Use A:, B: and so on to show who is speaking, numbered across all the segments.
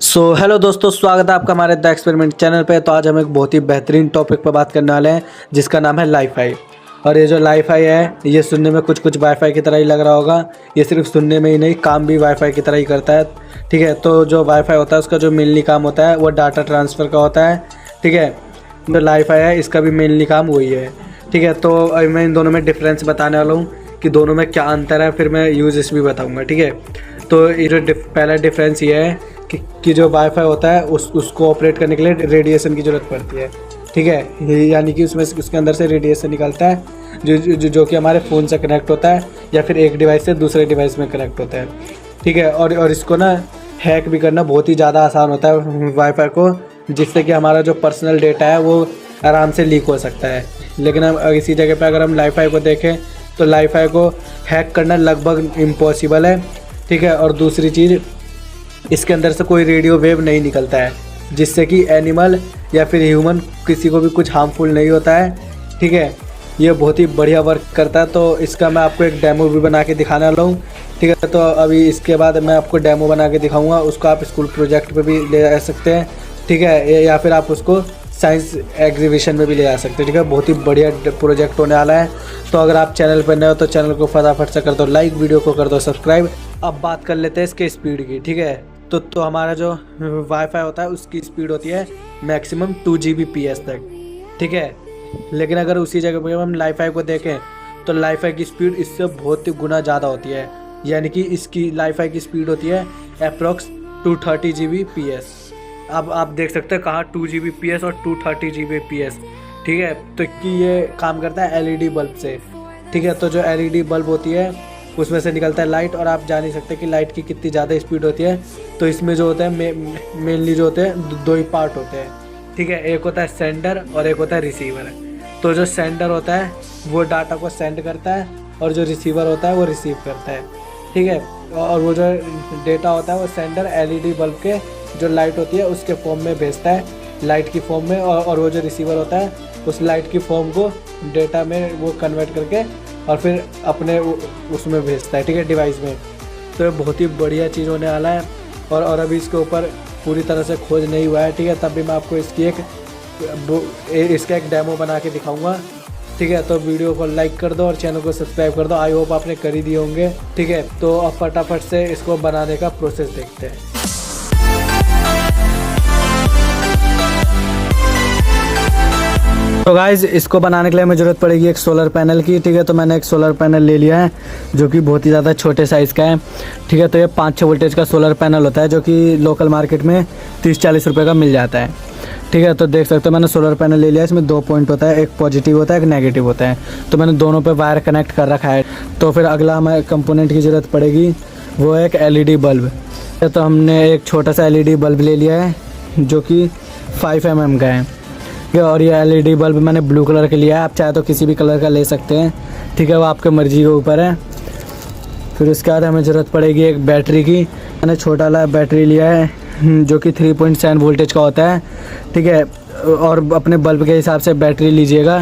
A: Hello दोस्तों, स्वागत है आपका हमारे द एक्सपेरिमेंट चैनल पे। तो आज हम एक बहुत ही बेहतरीन टॉपिक पर बात करने वाले हैं जिसका नाम है लाईफाई। और ये जो लाईफाई है ये सुनने में कुछ वाईफाई की तरह ही लग रहा होगा। ये सिर्फ सुनने में ही नहीं, काम भी वाईफाई की तरह ही करता है। ठीक है, तो जो वाईफाई होता है उसका जो मेनली काम होता है वो डाटा ट्रांसफ़र का होता है। ठीक है, जो लाईफाई है इसका भी मेनली काम वही है। ठीक है, तो अभी मैं इन दोनों में डिफरेंस बताने वाला हूँ कि दोनों में क्या अंतर है, फिर मैं यूजेस भी बताऊँगा। ठीक है, तो ये जो पहला डिफरेंस ये है कि जो वाईफाई होता है उसको ऑपरेट करने के लिए रेडिएशन की ज़रूरत पड़ती है। ठीक है, यानी कि उसके अंदर से रेडिएशन निकलता है जो कि हमारे फ़ोन से कनेक्ट होता है या फिर एक डिवाइस से दूसरे डिवाइस में कनेक्ट होता है। ठीक है, और इसको ना हैक भी करना बहुत ही ज़्यादा आसान होता है वाईफाई को, जिससे कि हमारा जो पर्सनल डेटा है वो आराम से लीक हो सकता है। लेकिन हम इसी जगह पे अगर हम लाईफाई को देखें तो लाईफाई को हैक करना लगभग इम्पॉसिबल है। ठीक है, और दूसरी चीज़, इसके अंदर से कोई रेडियो वेव नहीं निकलता है जिससे कि एनिमल या फिर ह्यूमन किसी को भी कुछ हार्मफुल नहीं होता है। ठीक है, ये बहुत ही बढ़िया वर्क करता है। तो इसका मैं आपको एक डेमो भी बना के दिखाने वाला हूँ। ठीक है, तो अभी इसके बाद मैं आपको डेमो बना के दिखाऊंगा। उसको आप स्कूल प्रोजेक्ट पे भी ले जा सकते हैं। ठीक है, या फिर आप उसको साइंस एग्जीबिशन में भी ले जा सकते हैं। ठीक है, बहुत ही बढ़िया प्रोजेक्ट होने वाला है। तो अगर आप चैनल पर नए हो तो चैनल को फटाफट से कर दो लाइक, वीडियो को कर दो सब्सक्राइब। अब बात कर लेते हैं इसके स्पीड की। ठीक है, तो हमारा जो वाईफाई होता है उसकी स्पीड होती है मैक्सिमम 2 Gbps तक। ठीक है, लेकिन अगर उसी जगह पर हम लाईफाई को देखें तो लाईफाई की स्पीड इससे बहुत ही गुना ज़्यादा होती है। यानी कि इसकी लाईफाई की स्पीड होती है अप्रॉक्स 230 Gbps। अब आप देख सकते हैं कहाँ 2 Gbps और 230 Gbps। ठीक है, तो कि ये काम करता है एलईडी बल्ब से। ठीक है, तो जो एलईडी बल्ब होती है उसमें से निकलता है लाइट, और आप जान ही सकते हैं कि लाइट की कितनी ज़्यादा स्पीड होती है। तो इसमें जो होता है मेनली जो होते हैं दो ही पार्ट होते हैं। ठीक है, एक होता है सेंडर और एक होता है रिसीवर। तो जो सेंडर होता है वो डाटा को सेंड करता है और जो रिसीवर होता है वो रिसीव करता है। ठीक है, और वो जो डेटा होता है वो सेंडर एलईडी बल्ब के जो लाइट होती है उसके फॉर्म में भेजता है, लाइट की फॉर्म में, और वो जो रिसीवर होता है उस लाइट की फॉर्म को डेटा में वो कन्वर्ट करके और फिर अपने उसमें भेजता है। ठीक है, डिवाइस में। तो ये बहुत ही बढ़िया चीज़ होने वाला है। और अभी इसके ऊपर पूरी तरह से खोज नहीं हुआ है। ठीक है, तब भी मैं आपको इसका एक डेमो बना के दिखाऊंगा। ठीक है, तो वीडियो को लाइक कर दो और चैनल को सब्सक्राइब कर दो। आई होप आपने कर ही दिए होंगे। ठीक है, तो अब फटाफट से इसको बनाने का प्रोसेस देखते हैं। तो गाइज़, इसको बनाने के लिए हमें ज़रूरत पड़ेगी एक सोलर पैनल की। ठीक है, तो मैंने एक सोलर पैनल ले लिया है जो कि बहुत ही ज़्यादा छोटे साइज़ का है। ठीक है, तो ये 5-6 वोल्टेज का सोलर पैनल होता है जो कि लोकल मार्केट में 30-40 रुपये का मिल जाता है। ठीक है, तो देख सकते हो मैंने सोलर पैनल ले लिया है। इसमें 2 पॉइंट होता है, एक पॉजिटिव होता है, एक नेगेटिव होता है। तो मैंने दोनों पे वायर कनेक्ट कर रखा है। तो फिर अगला हमें कंपोनेंट की ज़रूरत पड़ेगी, वो है एक LED बल्ब। तो हमने एक छोटा सा LED बल्ब ले लिया है जो कि 5 mm का है। और ये LED बल्ब मैंने ब्लू कलर का लिया है। आप चाहे तो किसी भी कलर का ले सकते हैं। ठीक है, वो आपके मर्जी के ऊपर है। फिर उसके बाद हमें ज़रूरत पड़ेगी एक बैटरी की। मैंने छोटा वाला बैटरी लिया है जो कि 3.7 वोल्टेज का होता है। ठीक है, और अपने बल्ब के हिसाब से बैटरी लीजिएगा।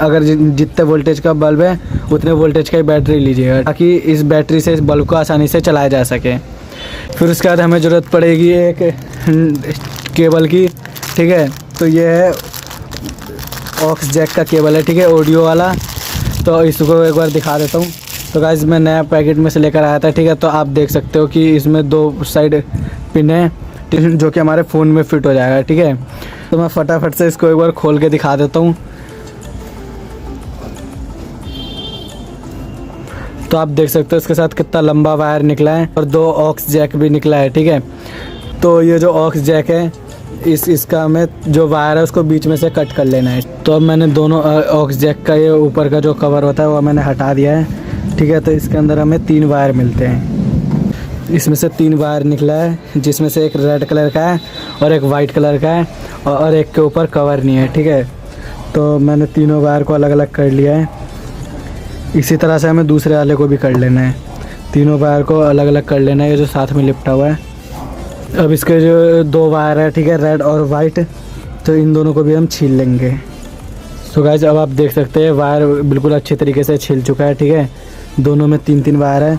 A: अगर जितने वोल्टेज का बल्ब है उतने वोल्टेज का ही बैटरी लीजिएगा ताकि इस बैटरी से इस बल्ब को आसानी से चलाया जा सके। फिर उसके बाद हमें ज़रूरत पड़ेगी एक केबल की। ठीक है, तो ये है ऑक्स जैक का केबल है। ठीक है, ऑडियो वाला। तो इसको एक बार दिखा देता हूँ। तो गाइस, मैं नया पैकेट में से लेकर आया था। ठीक है, तो आप देख सकते हो कि इसमें 2 साइड पिन है जो कि हमारे फ़ोन में फिट हो जाएगा। ठीक है, तो मैं फटाफट से इसको एक बार खोल के दिखा देता हूँ। तो आप देख सकते हो इसके साथ कितना लंबा वायर निकला है और 2 ऑक्स जैक भी निकला है। ठीक है, तो ये जो ऑक्स जैक है इसका हमें जो वायर है उसको बीच में से कट कर लेना है। तो अब मैंने दोनों ऑक्स जैक का ये ऊपर का जो कवर होता है वो मैंने हटा दिया है। ठीक है, तो इसके अंदर हमें 3 वायर मिलते हैं। इसमें से 3 वायर निकला है जिसमें से एक रेड कलर का है और एक वाइट कलर का है और एक के ऊपर कवर नहीं है। ठीक है, तो मैंने तीनों वायर को अलग अलग कर लिया है। इसी तरह से हमें दूसरे वाले को भी कर लेना है। तीनों वायर को अलग अलग कर लेना है, ये जो साथ में लिपटा हुआ है। अब इसके जो 2 वायर है, ठीक है, रेड और वाइट, तो इन दोनों को भी हम छील लेंगे। तो गाइस, अब आप देख सकते हैं वायर बिल्कुल अच्छे तरीके से छिल चुका है। ठीक है, दोनों में 3-3 वायर है।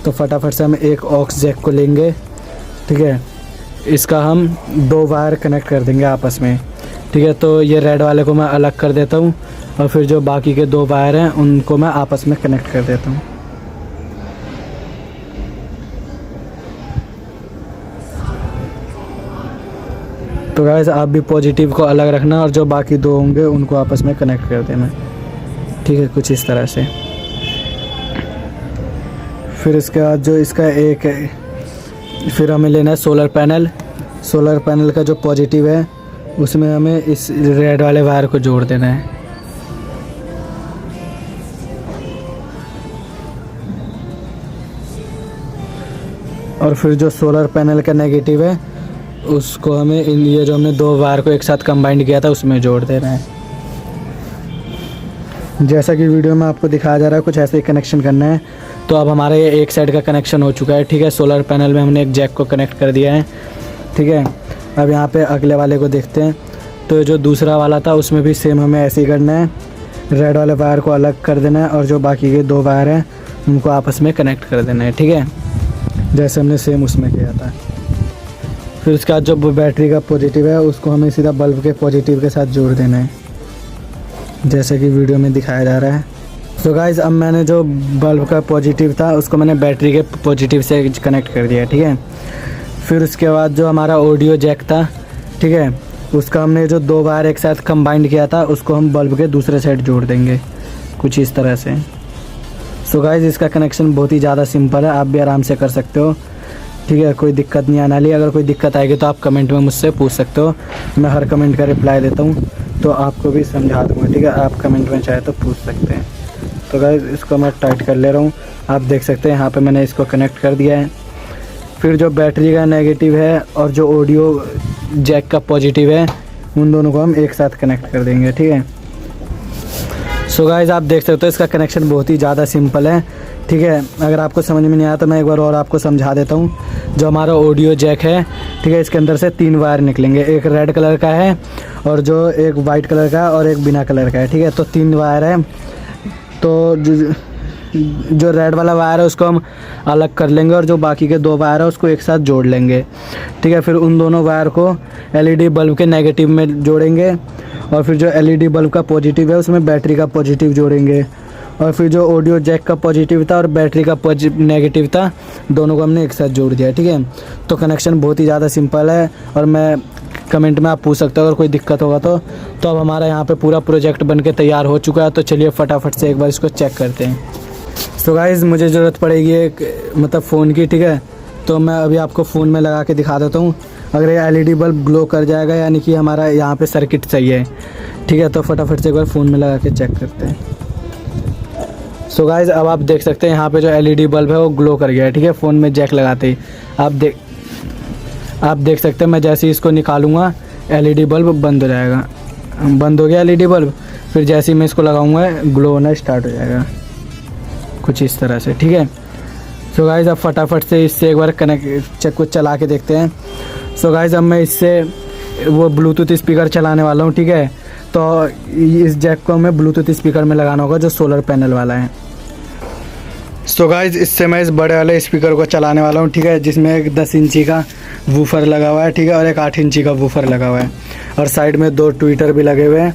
A: तो फटाफट से हम एक ऑक्स जैक को लेंगे। ठीक है, इसका हम 2 वायर कनेक्ट कर देंगे आपस में, ठीक है। तो ये रेड वाले को मैं अलग कर देता हूँ और फिर जो बाकी के 2 वायर हैं उनको मैं आपस में कनेक्ट कर देता हूँ। तो गाइस आप भी पॉजिटिव को अलग रखना और जो बाकी 2 होंगे उनको आपस में कनेक्ट कर देना, ठीक है, कुछ इस तरह से। फिर इसके बाद जो इसका एक है, फिर हमें लेना है सोलर पैनल। सोलर पैनल का जो पॉजिटिव है उसमें हमें इस रेड वाले वायर को जोड़ देना है। और फिर जो सोलर पैनल का नेगेटिव है उसको हमें ये जो हमने 2 वायर को एक साथ कंबाइन किया था उसमें जोड़ देना है। जैसा कि वीडियो में आपको दिखाया जा रहा है कुछ ऐसे ही कनेक्शन करना है। तो अब हमारा ये एक साइड का कनेक्शन हो चुका है, ठीक है। सोलर पैनल में हमने एक जैक को कनेक्ट कर दिया है, ठीक है। अब यहाँ पे अगले वाले को देखते हैं। तो जो दूसरा वाला था उसमें भी सेम हमें ऐसे ही करना है, रेड वाले वायर को अलग कर देना है और जो बाकी के 2 वायर हैं उनको आपस में कनेक्ट कर देना है, ठीक है, जैसे हमने सेम उसमें किया था। फिर उसके बाद जो बैटरी का पॉजिटिव है उसको हमें सीधा बल्ब के पॉजिटिव के साथ जोड़ देना है, जैसे कि वीडियो में दिखाया जा रहा है। सो गाइस अब मैंने जो बल्ब का पॉजिटिव था उसको मैंने बैटरी के पॉजिटिव से कनेक्ट कर दिया, ठीक है। फिर उसके बाद जो हमारा ऑडियो जैक था, ठीक है, उसका हमने जो 2 वायर एक साथ कंबाइंड किया था उसको हम बल्ब के दूसरे साइड जोड़ देंगे, कुछ इस तरह से। सो गाइस इसका कनेक्शन बहुत ही ज़्यादा सिंपल है, आप भी आराम से कर सकते हो, ठीक है, कोई दिक्कत नहीं आने वाली। अगर कोई दिक्कत आएगी तो आप कमेंट में मुझसे पूछ सकते हो, मैं हर कमेंट का रिप्लाई देता हूँ, तो आपको भी समझा दूँगा, ठीक है। आप कमेंट में चाहे तो पूछ सकते हैं। तो गाइस इसको मैं टाइट कर ले रहा हूँ, आप देख सकते हैं यहाँ पे मैंने इसको कनेक्ट कर दिया है। फिर जो बैटरी का नेगेटिव है और जो ऑडियो जैक का पॉजिटिव है उन दोनों को हम एक साथ कनेक्ट कर देंगे, ठीक है। सो गाइस आप देख सकते हो इसका कनेक्शन बहुत ही ज़्यादा सिंपल है, ठीक है। अगर आपको समझ में नहीं आया तो मैं एक बार और आपको समझा देता हूँ। जो हमारा ऑडियो जैक है, ठीक है, इसके अंदर से 3 वायर निकलेंगे, एक रेड कलर का है और जो एक वाइट कलर का और एक बिना कलर का है, ठीक है। तो 3 वायर है। तो जो रेड वाला वायर है उसको हम अलग कर लेंगे और जो बाकी के 2 वायर है उसको एक साथ जोड़ लेंगे, ठीक है। फिर उन दोनों वायर को एलईडी बल्ब के नेगेटिव में जोड़ेंगे और फिर जो एलईडी बल्ब का पॉजिटिव है उसमें बैटरी का पॉजिटिव जोड़ेंगे और फिर जो ऑडियो जैक का पॉजिटिव था और बैटरी का नेगेटिव था दोनों को हमने एक साथ जोड़ दिया, ठीक है। तो कनेक्शन बहुत ही ज़्यादा सिंपल है और मैं कमेंट में आप पूछ सकते हो अगर कोई दिक्कत होगा तो अब हमारा यहाँ पे पूरा प्रोजेक्ट बन के तैयार हो चुका है। तो चलिए फटाफट से एक बार इसको चेक करते हैं। सो गाइज़ मुझे ज़रूरत पड़ेगी एक मतलब फ़ोन की, ठीक है। तो मैं अभी आपको फ़ोन में लगा के दिखा देता हूँ। अगर ये एलईडी बल्ब ग्लो कर जाएगा यानी कि हमारा यहाँ पे सर्किट सही है, ठीक है। तो फटाफट से एक बार फ़ोन में लगा के चेक करते हैं। सो गाइज़ अब आप देख सकते हैं यहाँ पे जो एलईडी बल्ब है वो ग्लो कर गया है, ठीक है, फ़ोन में जैक लगाते ही। आप देख सकते हैं मैं जैसे ही इसको निकालूंगा एलईडी बल्ब बंद हो जाएगा, बंद हो गया एलईडी बल्ब। फिर जैसे ही मैं इसको लगाऊंगा ग्लो होना स्टार्ट हो जाएगा, कुछ इस तरह से, ठीक है। सो गाइज़ अब फटाफट से इससे एक बार कनेक्ट कुछ चला के देखते हैं। सो गाइज़ अब मैं इससे वो ब्लूटूथ स्पीकर चलाने वाला हूँ, ठीक है। तो इस जैक को हमें ब्लूटूथ स्पीकर में लगाना होगा जो सोलर पैनल वाला है। सो गाइज़ इससे मैं इस बड़े वाले स्पीकर को चलाने वाला हूँ, ठीक है, जिसमें एक 10 इंची का वूफर लगा हुआ है, ठीक है, और एक 8 इंची का वूफर लगा हुआ है और साइड में 2 ट्विटर भी लगे हुए हैं,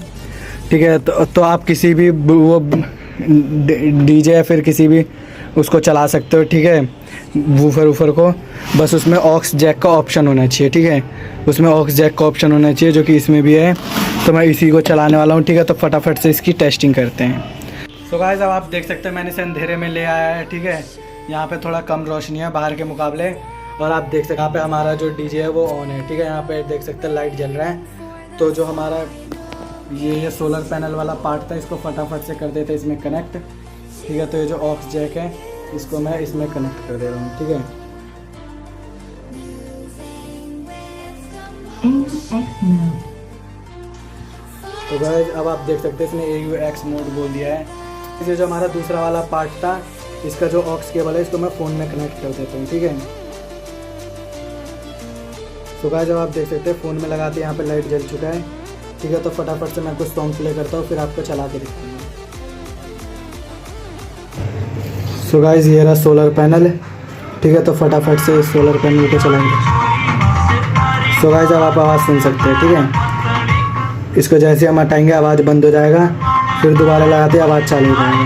A: ठीक है। तो आप किसी भी वो डीजे या फिर किसी भी उसको चला सकते हो, ठीक है, वूफर को। बस उसमें ऑक्स जैक का ऑप्शन होना चाहिए, ठीक है, उसमें ऑक्स जैक का ऑप्शन होना चाहिए जो कि इसमें भी है। तो मैं इसी को चलाने वाला हूँ, ठीक है। तो फटाफट से इसकी टेस्टिंग करते हैं। सो गाइस अब आप देख सकते हैं मैंने इसे अंधेरे में ले आया है, ठीक है। यहाँ पे थोड़ा कम रोशनी है बाहर के मुकाबले और आप देख सकते हैं यहाँ पे हमारा जो डीजे है वो ऑन है, ठीक है। यहाँ पे देख सकते हैं लाइट जल रहा है। तो जो हमारा ये सोलर पैनल वाला पार्ट था इसको फटाफट से कर देते हैं इसमें कनेक्ट, ठीक है। तो ये जो ऑक्स जैक है इसको मैं इसमें कनेक्ट कर दे रहा हूँ, ठीक है। तो गाइस अब आप देख सकते हैं इसने AUX मोड बोल दिया है। ये जो हमारा दूसरा वाला पार्ट था इसका जो ऑक्स केबल है इसको मैं फ़ोन में कनेक्ट कर देता हूँ, ठीक है। तो गाइस जब आप देख सकते हैं फ़ोन में लगाते यहाँ पे लाइट जल चुका है, ठीक है। तो फटाफट से मैं कुछ सॉन्ग प्ले करता हूँ फिर आपको चला के दिखाऊंगा। सो गाइस ये रहा सोलर पैनल, ठीक है। तो फटाफट से सोलर पैनल को चलाएंगे। सो गाइस अब आप आवाज़ सुन सकते हैं, ठीक है। इसको जैसे हम हटाएंगे आवाज़ बंद हो जाएगा, फिर दोबारा लगाते आवाज़ चालू हो जाएगा।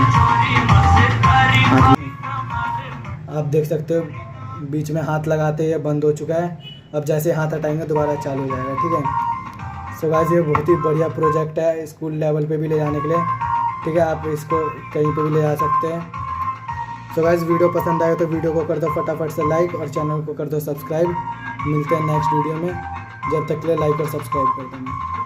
A: आप देख सकते हो बीच में हाथ लगाते ये बंद हो चुका है। अब जैसे हाथ हटाएंगे दोबारा चालू हो जाएगा, ठीक है। सो गाइस ये बहुत ही बढ़िया प्रोजेक्ट है स्कूल लेवल पे भी ले जाने के लिए, ठीक है। आप इसको कहीं पे भी ले जा सकते हैं। सो गाइस वीडियो पसंद आए तो वीडियो को कर दो फटाफट से लाइक और चैनल को कर दो सब्सक्राइब। मिलते हैं नेक्स्ट वीडियो में, जब तक के लिए लाइक और सब्सक्राइब कर देना।